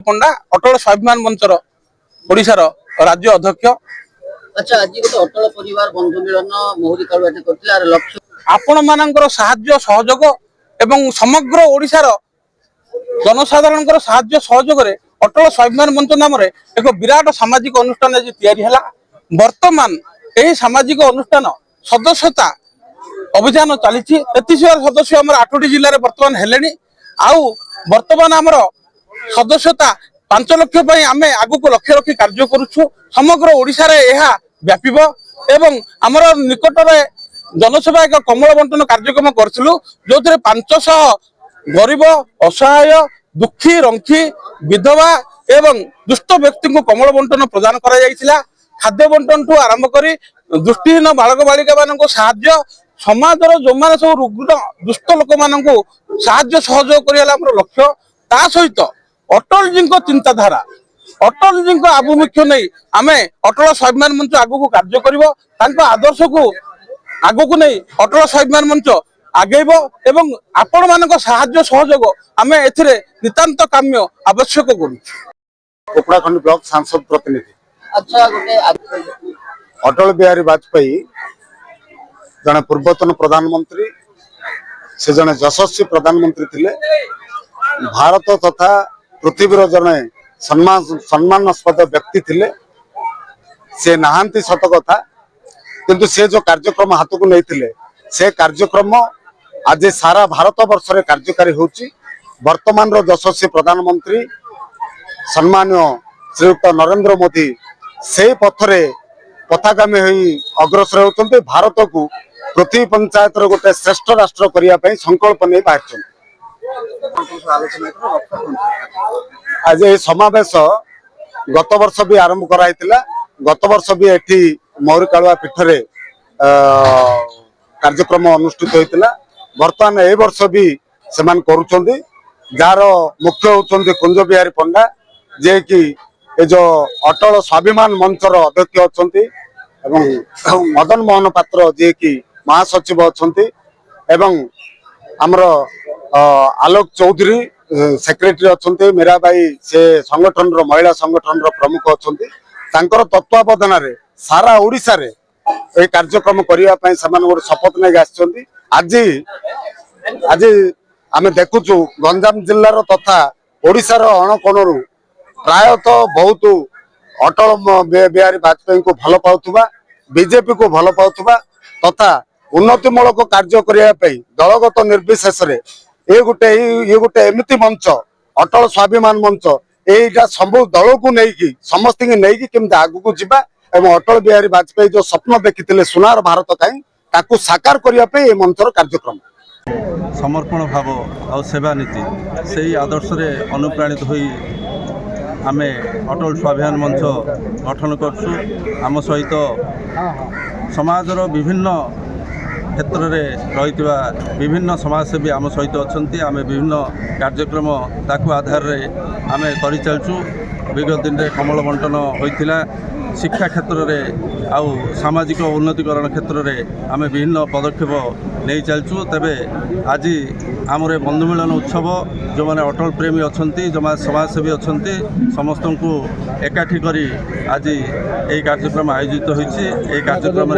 पंडा अटल स्वाभिमान मंचर ओडिशार राज्य अध्यक्ष। अच्छा आज गोटे अटल परिवार बंधु मिलन मोहरी कालुआटे करथिला आर लक्ष्य आपण मानकर साहाय्य सहयोग एवं समग्र ओडिशार जनसाधारण साहाय्य सहयोग रे अटल स्वाभिमान मंच नाम रे एक विराट सामाजिक अनुष्ठान आज तैयारी हैला। वर्तमान एही सामाजिक अनुष्ठान सदस्यता अभियान चली सदस्य आम 8टी जिले में बर्तमान हेले आउ बर्तमान आमर सदस्यता 5 लाख आम आगु को लक्ष्य रखी कार्य करुछु। समग्र ओडिशा रे एहा व्यापीब एवं आमर निकट में जनसेवा एक कमल बंटन कार्यक्रम करूँ जो 500 गरीब असहाय दुखी रंखी विधवा एवं दुष्ट व्यक्ति को कमल बंटन प्रदान करा खाद्य बंटन ठू आरंभ कर दृष्टिहीन बालक बालिका मान साहाय्य समाजर जो मैंने सब रुग्ण दुष्ट लोक मान साहाय्य सहयोग करने लक्ष्य। ता सहित अटल जी चिंताधारा अटल जी आभिमुख्य नहीं आम अटल स्वाभिमान मंच आगू कार्य कर आदर्श को आगू को नहीं अटल स्वाभिमान मंच आगेब एवं आपण मान साहाय्य सहयोग आम ए नितांत काम्य आवश्यक कोपड़ाखंड ब्लॉक सांसद प्रतिनिधि। अच्छा गोटे अटल बिहारी वाजपेयी जने पूर्वतन प्रधानमंत्री से जने यशस्वी प्रधानमंत्री थिले। भारत तथा पृथ्वीर जने सम्मानास्पद व्यक्ति थिले। से नहांती सत कथा किंतु से जो कार्यक्रम हाथ को नहीं थिले से कार्यक्रम आज सारा भारत वर्ष रे कार्यकारी होची। वर्तमान रो यशस्वी प्रधानमंत्री सम्मान्य श्रीयुक्त नरेंद्र मोदी से पथरे पथागामी होई अग्रसर होते भारत को पृथ्वी पंचायत गोटे श्रेष्ठ राष्ट्र करने संकल्प नहीं बाहर। आज ये समावेश गत वर्ष भी आरंभ कराई गत वर्ष भी एठी मोहरी कालुआ पीठ रे कार्यक्रम अनुष्ठित होता। बर्तमान ए वर्ष भी सेमान करुछंदी जार मुख्य होचंदी कुंज बिहारी पंडा जे कि ए जो अटल स्वाभिमान मंचर अध्यक्ष अछंती एवं मदन मोहन पात्र जे कि महासचिव अछंती एवं हमर आलोक चौधरी सेक्रेटरी अछंती मीराबाई से संगठन रो महिला संगठन रो प्रमुख अछंती। तांकर तत्वावधान रे सारा ओडिसा रे ए कार्यक्रम करिया पई समान गोटे शपथ नै आछंती। आज आमे देखुछु गंजाम जिल्लार तथा ओडिसार अणकोणरू प्रायतः बहुत अटल बिहारी वाजपेयी को भल पाउथुबा बीजेपी को भल पाउथुबा तथा उन्नतिमूलक कार्य करने दलगत निर्विशेष ये गोटे एमती मंच अटल स्वाभिमान मंच यहीटा सब दल को लेकिन समस्त केमती आगू को जीवा एवं अटल बिहारी वाजपेयी जो स्वप्न देखी सुनार भारत कहीं साकार करने मंचर कार्यक्रम समर्पण भाव और सेवा नीति से ही आदर्श रे अनुप्राणित हुई आमे अटल स्वाभिमान मंच गठन करछु। आम सहित समाजर विभिन्न क्षेत्र में रही विभिन्न समाजसेवी आम सहित अच्छा आम विभिन्न कार्यक्रम ताकू आधार रे आमे करि चलछु। विगत दिन में कमल बंटन होइतिला शिक्षा क्षेत्र में आउ सामाजिक उन्नतिकरण क्षेत्र में आम विभिन्न पदक्षेप नहीं चलछु। तेबे आज आमर बंधु मिलन उत्सव जो मैंने अटल प्रेमी अच्छा जो समाजसेवी अच्छा समस्त को एकाठी करी आज यही कार्यक्रम आयोजित होइछि। कार्यक्रम